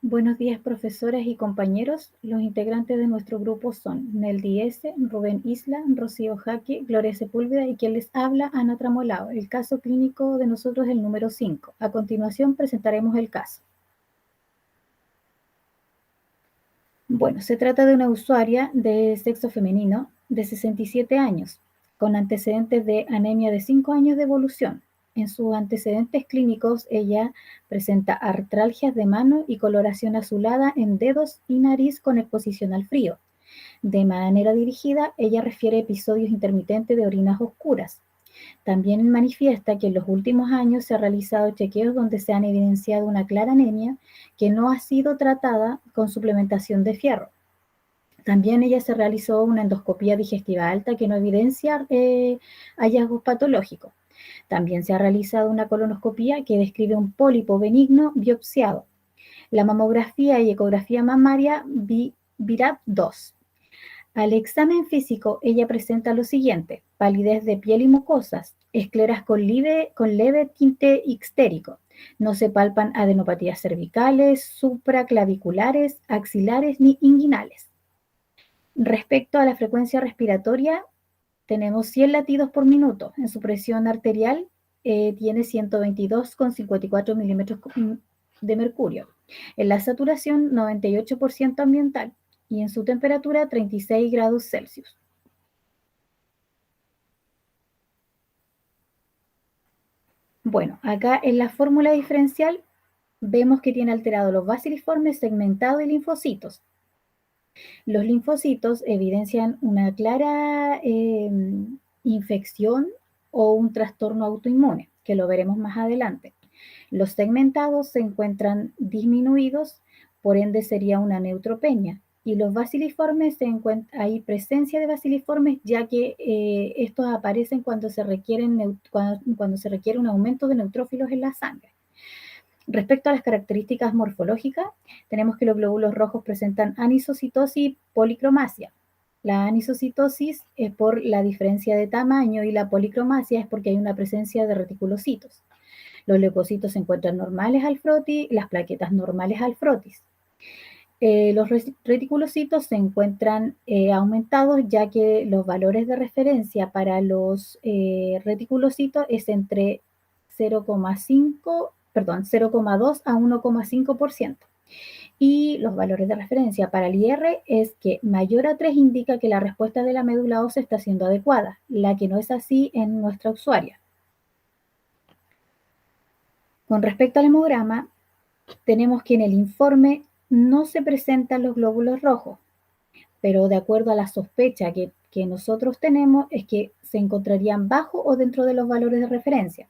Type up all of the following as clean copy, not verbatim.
Buenos días, profesoras y compañeros. Los integrantes de nuestro grupo son Nel Diese, Rubén Isla, Rocío Jaque, Gloria Sepúlveda y quien les habla, Ana Tramolao. El caso clínico de nosotros es el número 5. A continuación presentaremos el caso. Bueno, se trata de una usuaria de sexo femenino de 67 años, con antecedentes de anemia de 5 años de evolución. En sus antecedentes clínicos, ella presenta artralgias de mano y coloración azulada en dedos y nariz con exposición al frío. De manera dirigida, ella refiere episodios intermitentes de orinas oscuras. También manifiesta que en los últimos años se han realizado chequeos donde se han evidenciado una clara anemia que no ha sido tratada con suplementación de fierro. También ella se realizó una endoscopía digestiva alta que no evidencia hallazgos patológicos. También se ha realizado una colonoscopía que describe un pólipo benigno biopsiado. La mamografía y ecografía mamaria BIRAP2. Al examen físico, ella presenta lo siguiente: palidez de piel y mucosas, escleras con leve tinte ictérico. No se palpan adenopatías cervicales, supraclaviculares, axilares ni inguinales. Respecto a la frecuencia respiratoria, tenemos 100 latidos por minuto. En su presión arterial tiene 122,54 milímetros de mercurio. En la saturación, 98% ambiental. Y en su temperatura, 36 grados Celsius. Bueno, acá en la fórmula diferencial vemos que tiene alterados los basiliformes, segmentados y linfocitos. Los linfocitos evidencian una clara infección o un trastorno autoinmune, que lo veremos más adelante. Los segmentados se encuentran disminuidos, por ende sería una neutropenia. Y los basiliformes, hay presencia de basiliformes, ya que estos aparecen cuando se requiere un aumento de neutrófilos en la sangre. Respecto a las características morfológicas, tenemos que los glóbulos rojos presentan anisocitosis y policromasia. La anisocitosis es por la diferencia de tamaño y la policromasia es porque hay una presencia de reticulocitos. Los leucocitos se encuentran normales al frotis, las plaquetas normales al frotis. Los reticulocitos se encuentran aumentados, ya que los valores de referencia para los reticulocitos es entre 0,2 a 1,5%. Y los valores de referencia para el IR es que mayor a 3 indica que la respuesta de la médula ósea está siendo adecuada, la que no es así en nuestra usuaria. Con respecto al hemograma, tenemos que en el informe no se presentan los glóbulos rojos, pero de acuerdo a la sospecha que nosotros tenemos es que se encontrarían bajo o dentro de los valores de referencia.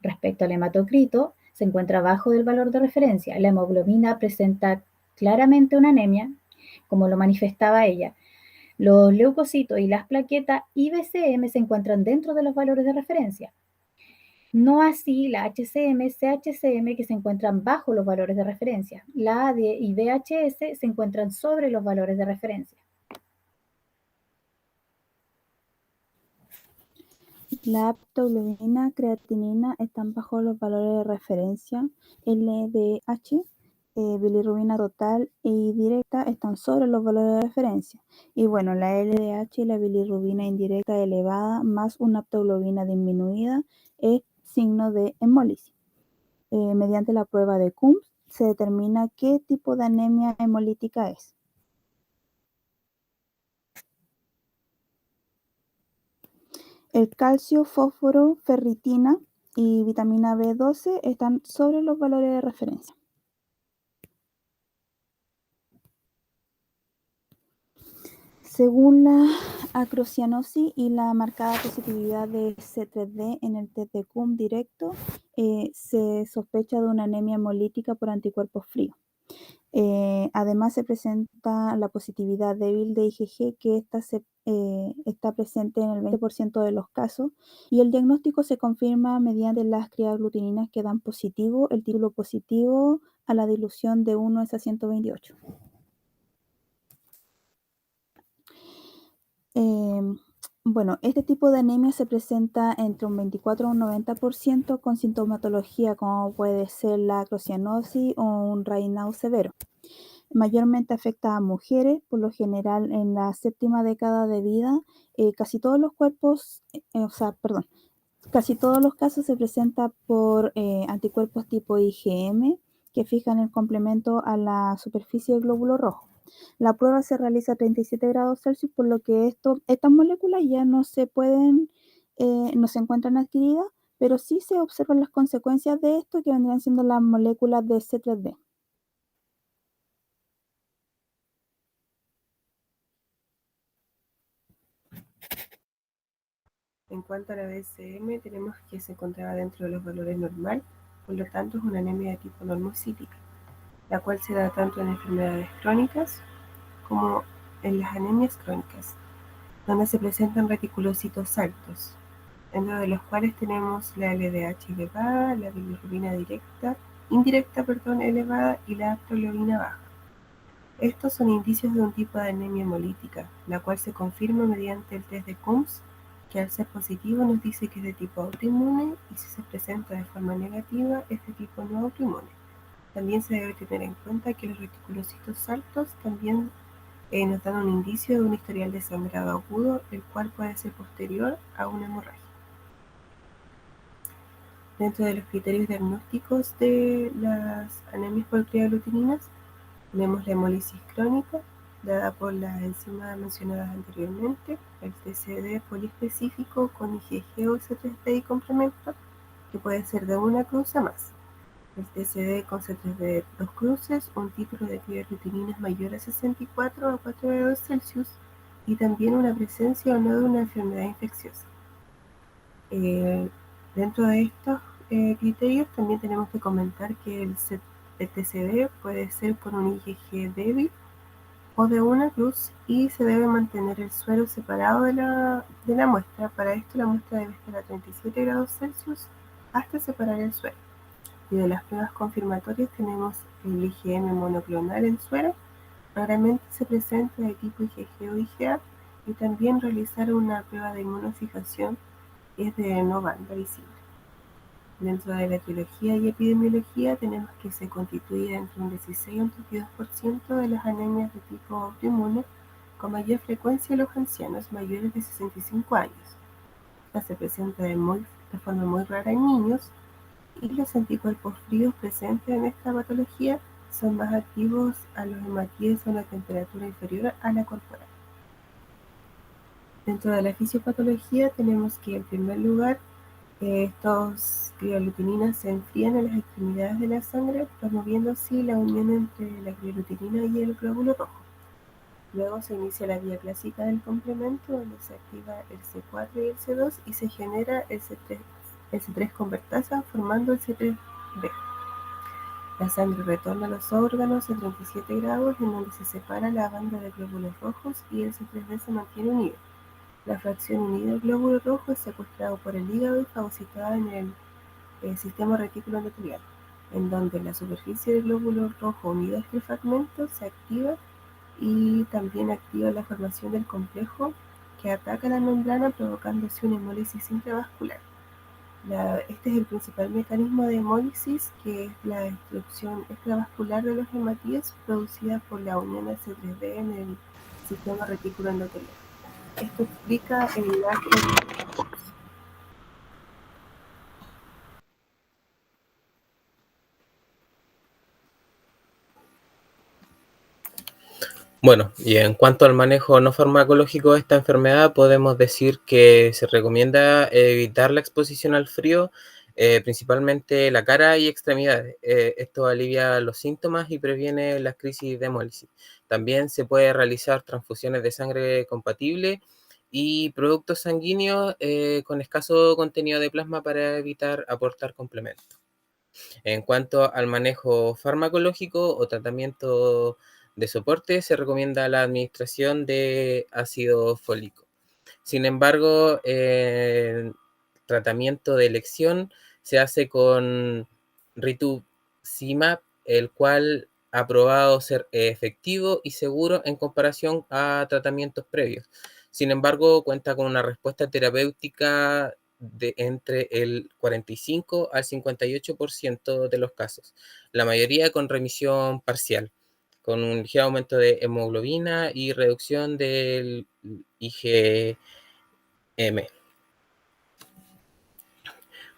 Respecto al hematocrito, se encuentra bajo del valor de referencia. La hemoglobina presenta claramente una anemia, como lo manifestaba ella. Los leucocitos y las plaquetas IBCM se encuentran dentro de los valores de referencia. No así la HCM, CHCM, que se encuentran bajo los valores de referencia. La AD y VHS se encuentran sobre los valores de referencia. La aptoglobina, creatinina están bajo los valores de referencia. LDH, bilirrubina total y directa están sobre los valores de referencia. Y bueno, la LDH y la bilirrubina indirecta elevada más una aptoglobina disminuida es signo de hemólisis. Mediante la prueba de Coombs se determina qué tipo de anemia hemolítica es. El calcio, fósforo, ferritina y vitamina B12 están sobre los valores de referencia. Según la acrocianosis y la marcada positividad de C3D en el test de Coombs directo, se sospecha de una anemia hemolítica por anticuerpos fríos. Además se presenta la positividad débil de IgG, que está presente en el 20% de los casos, y el diagnóstico se confirma mediante las criaglutininas que dan positivo, el título positivo a la dilución de 1:128. Bueno, este tipo de anemia se presenta entre un 24 y un 90% con sintomatología como puede ser la acrocianosis o un Raynaud severo. Mayormente afecta a mujeres, por lo general en la séptima década de vida. Casi todos los cuerpos, casi todos los casos se presenta por anticuerpos tipo IgM que fijan el complemento a la superficie del glóbulo rojo. La prueba se realiza a 37 grados Celsius, por lo que estas moléculas ya no se pueden, no se encuentran adquiridas, pero sí se observan las consecuencias de esto que vendrían siendo las moléculas de C3D. En cuanto a la BCM, tenemos que se encontraba dentro de los valores normal, por lo tanto es una anemia de tipo normocítica, la cual se da tanto en enfermedades crónicas como en las anemias crónicas, donde se presentan reticulocitos altos, dentro de los cuales tenemos la LDH elevada, la bilirrubina indirecta elevada y la aptoglobina baja. Estos son indicios de un tipo de anemia hemolítica, la cual se confirma mediante el test de Coombs, que al ser positivo nos dice que es de tipo autoinmune, y si se presenta de forma negativa es de tipo no autoinmune. También se debe tener en cuenta que los reticulocitos altos también nos dan un indicio de un historial de sangrado agudo, el cual puede ser posterior a una hemorragia. Dentro de los criterios diagnósticos de las anemias por triaglutininas, tenemos la hemólisis crónica, dada por las enzimas mencionadas anteriormente, el TCD poliespecífico con IgG o C3D y complemento, que puede ser de una cruz a más. El TCD con C3D de 2 cruces, un título de triaglutininas mayor a 64 a 4 grados Celsius, y también una presencia o no de una enfermedad infecciosa. Dentro de estos criterios también tenemos que comentar que el TCD puede ser por un IgG débil o de una cruz, y se debe mantener el suero separado de la muestra. Para esto la muestra debe estar a 37 grados Celsius hasta separar el suero. Y de las pruebas confirmatorias tenemos el IgM monoclonal en suero, raramente se presenta de tipo IgG o IgA, y también realizar una prueba de inmunofijación es de no banda visible. Dentro de la etiología y epidemiología tenemos que se constituye entre un 16 y un 32% de las anemias de tipo autoinmune, con mayor frecuencia en los ancianos mayores de 65 años. Esta se presenta de forma muy rara en niños, y los anticuerpos fríos presentes en esta patología son más activos a los hematíes a una temperatura inferior a la corporal. Dentro de la fisiopatología tenemos que, en primer lugar, estos gliolutininas se enfrían en las extremidades de la sangre, promoviendo así la unión entre la gliolutinina y el glóbulo rojo. Luego se inicia la vía clásica del complemento, donde se activa el C4 y el C2 y se genera el C3 convertasa, formando el C3b. La sangre retorna a los órganos a 37 grados, en donde se separa la banda de glóbulos rojos y el C3b se mantiene unido. La fracción unida del glóbulo rojo es secuestrado por el hígado y fagocitada en el sistema retículo endotelial, en donde la superficie del glóbulo rojo unido a este fragmento se activa, y también activa la formación del complejo que ataca la membrana, provocando así una hemólisis intravascular. Este es el principal mecanismo de hemólisis, que es la destrucción extravascular de los hematíes producida por la unión del C3d en el sistema retículo endotelial. Esto explica el lazo. Bueno, y en cuanto al manejo no farmacológico de esta enfermedad, podemos decir que se recomienda evitar la exposición al frío, principalmente la cara y extremidades. Esto alivia los síntomas y previene las crisis de hemólisis. También se puede realizar transfusiones de sangre compatible y productos sanguíneos con escaso contenido de plasma para evitar aportar complementos. En cuanto al manejo farmacológico o tratamiento de soporte, se recomienda la administración de ácido fólico. Sin embargo, el tratamiento de elección se hace con rituximab, el cual ha probado ser efectivo y seguro en comparación a tratamientos previos. Sin embargo, cuenta con una respuesta terapéutica de entre el 45 al 58% de los casos, la mayoría con remisión parcial. con un ligero aumento de hemoglobina y reducción del IgM.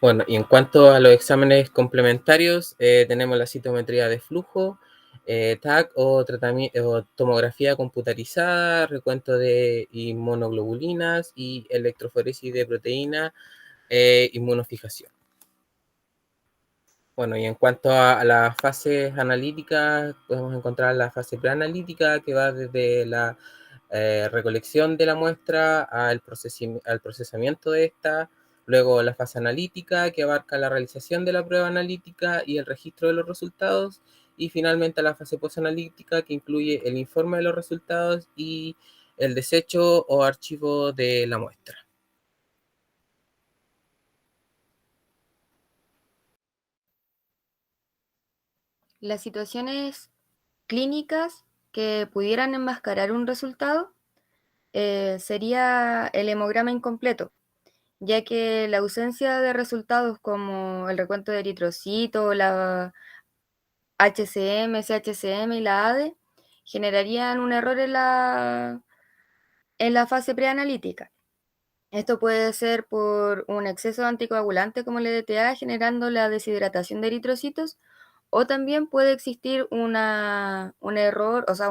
Bueno, y en cuanto a los exámenes complementarios, tenemos la citometría de flujo, TAC o tomografía computarizada, recuento de inmunoglobulinas y electroforesis de proteína, inmunofijación. Bueno, y en cuanto a las fases analíticas, podemos encontrar la fase preanalítica, que va desde la recolección de la muestra al procesamiento de esta, luego la fase analítica, que abarca la realización de la prueba analítica y el registro de los resultados, y finalmente la fase posanalítica, que incluye el informe de los resultados y el desecho o archivo de la muestra. Las situaciones clínicas que pudieran enmascarar un resultado sería el hemograma incompleto, ya que la ausencia de resultados como el recuento de eritrocitos, la HCM, CHCM y la ADE generarían un error en la fase preanalítica. Esto puede ser por un exceso de anticoagulante como el EDTA, generando la deshidratación de eritrocitos, o también puede existir un error, o sea,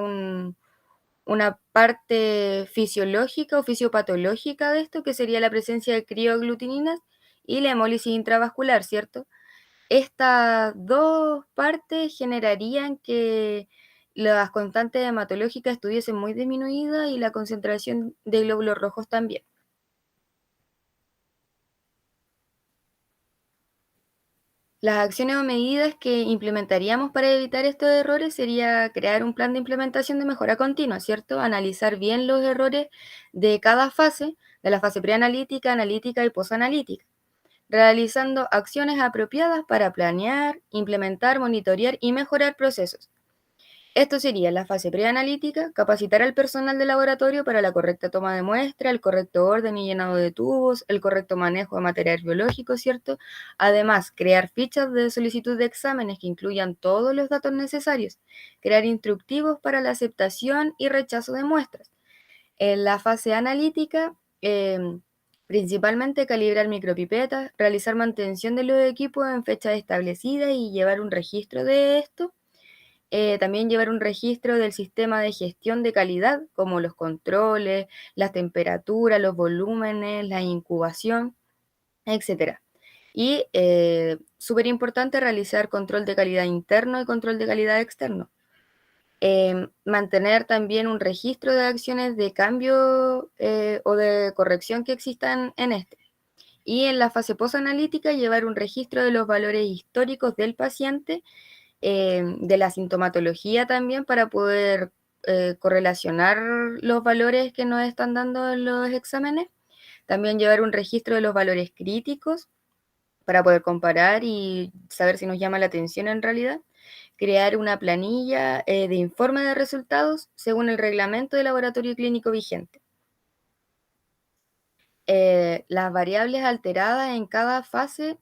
una parte fisiológica o fisiopatológica de esto, que sería la presencia de crioaglutininas y la hemólisis intravascular, ¿cierto? Estas dos partes generarían que las constantes hematológicas estuviesen muy disminuidas y la concentración de glóbulos rojos también. Las acciones o medidas que implementaríamos para evitar estos errores sería crear un plan de implementación de mejora continua, ¿cierto? Analizar bien los errores de cada fase, de la fase preanalítica, analítica y posanalítica, realizando acciones apropiadas para planear, implementar, monitorear y mejorar procesos. Esto sería la fase preanalítica, capacitar al personal de laboratorio para la correcta toma de muestra, el correcto orden y llenado de tubos, el correcto manejo de material biológico, ¿cierto? Además, crear fichas de solicitud de exámenes que incluyan todos los datos necesarios, crear instructivos para la aceptación y rechazo de muestras. En la fase analítica, principalmente calibrar micropipetas, realizar mantención de los equipos en fechas establecidas y llevar un registro de esto. También llevar un registro del sistema de gestión de calidad, como los controles, las temperaturas, los volúmenes, la incubación, etc. Y súper importante realizar control de calidad interno y control de calidad externo. Mantener también un registro de acciones de cambio o de corrección que existan en este. Y en la fase posanalítica, llevar un registro de los valores históricos del paciente, de la sintomatología también, para poder correlacionar los valores que nos están dando en los exámenes. También llevar un registro de los valores críticos para poder comparar y saber si nos llama la atención en realidad. Crear una planilla de informe de resultados según el reglamento de laboratorio clínico vigente. Las variables alteradas en cada fase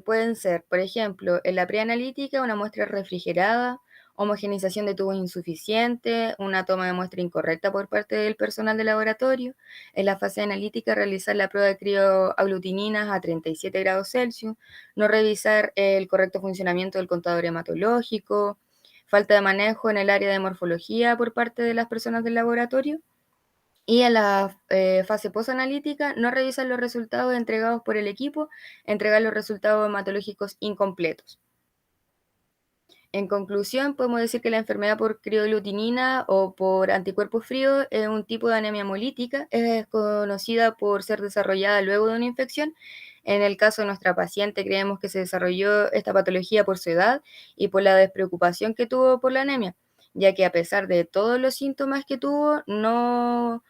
pueden ser, por ejemplo, en la preanalítica, una muestra refrigerada, homogenización de tubos insuficiente, una toma de muestra incorrecta por parte del personal de laboratorio. En la fase analítica, realizar la prueba de crioaglutininas a 37 grados Celsius, no revisar el correcto funcionamiento del contador hematológico, falta de manejo en el área de morfología por parte de las personas del laboratorio. Y en la fase posanalítica, no revisar los resultados entregados por el equipo, entregar los resultados hematológicos incompletos. En conclusión, podemos decir que la enfermedad por crioglutinina o por anticuerpos fríos es un tipo de anemia hemolítica, es conocida por ser desarrollada luego de una infección. En el caso de nuestra paciente, creemos que se desarrolló esta patología por su edad y por la despreocupación que tuvo por la anemia, ya que a pesar de todos los síntomas que tuvo, no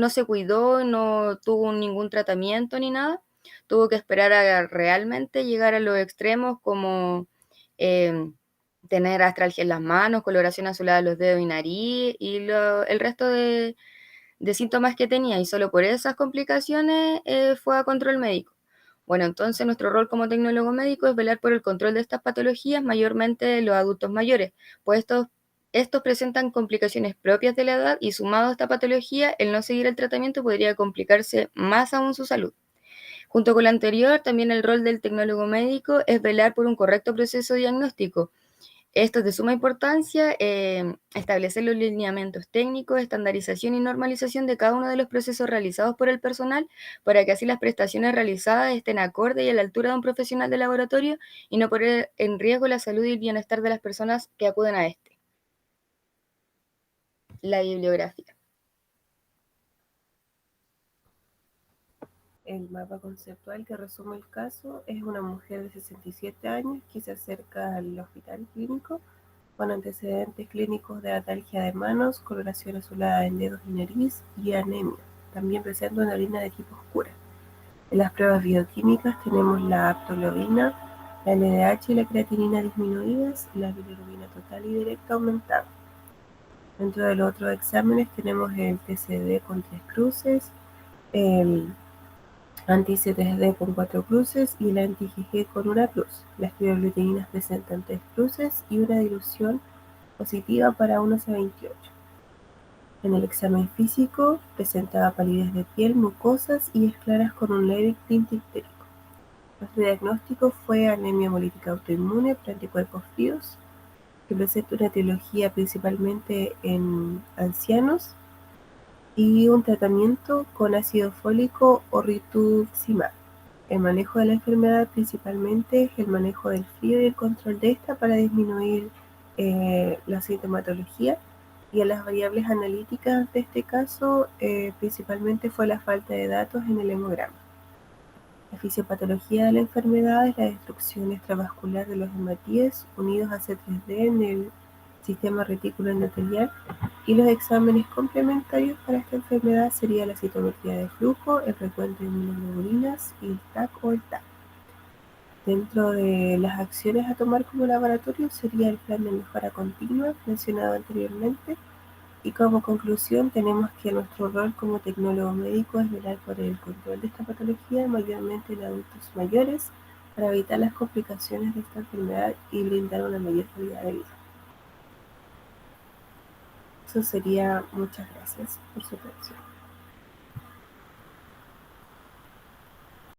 se cuidó, no tuvo ningún tratamiento ni nada. Tuvo que esperar a realmente llegar a los extremos, como tener astralgia en las manos, coloración azulada en los dedos y nariz, y el resto de síntomas que tenía, y solo por esas complicaciones fue a control médico. Bueno, entonces nuestro rol como tecnólogo médico es velar por el control de estas patologías, mayormente en los adultos mayores, pues estos Estos presentan complicaciones propias de la edad y sumado a esta patología, el no seguir el tratamiento podría complicarse más aún su salud. Junto con lo anterior, también el rol del tecnólogo médico es velar por un correcto proceso diagnóstico. Esto es de suma importancia, establecer los lineamientos técnicos, estandarización y normalización de cada uno de los procesos realizados por el personal para que así las prestaciones realizadas estén acorde y a la altura de un profesional de laboratorio y no poner en riesgo la salud y el bienestar de las personas que acuden a este. La bibliografía. El mapa conceptual que resume el caso es una mujer de 67 años que se acerca al hospital clínico con antecedentes clínicos de atalgia de manos, coloración azulada en dedos y nariz y anemia. También presenta una orina de tipo oscura. En las pruebas bioquímicas tenemos la aptoglobina, la LDH y la creatinina disminuidas y la bilirrubina total y directa aumentada. Dentro de los otros exámenes tenemos el TCD con 3 cruces, el anti-C3D con 4 cruces y el anti-IgG con 1 cruz. Las crioglutininas presentan 3 cruces y una dilución positiva para 1C28. En el examen físico presentaba palidez de piel, mucosas y escleras con un leve tinte ictérico. Nuestro diagnóstico fue anemia hemolítica autoinmune por anticuerpos fríos, que presenta una etiología principalmente en ancianos y un tratamiento con ácido fólico o rituximab. El manejo de la enfermedad principalmente es el manejo del frío y el control de esta para disminuir la sintomatología. Y en las variables analíticas de este caso, principalmente fue la falta de datos en el hemograma. La fisiopatología de la enfermedad es la destrucción extravascular de los hematíes unidos a C3D en el sistema retículo endotelial, y los exámenes complementarios para esta enfermedad sería la citometría de flujo, el recuento de inmunoglobulinas y el TAC o el TAC. Dentro de las acciones a tomar como laboratorio sería el plan de mejora continua mencionado anteriormente. Y como conclusión tenemos que nuestro rol como tecnólogo médico es velar por el control de esta patología, mayormente en adultos mayores, para evitar las complicaciones de esta enfermedad y brindar una mayor calidad de vida. Eso sería. Muchas gracias por su atención.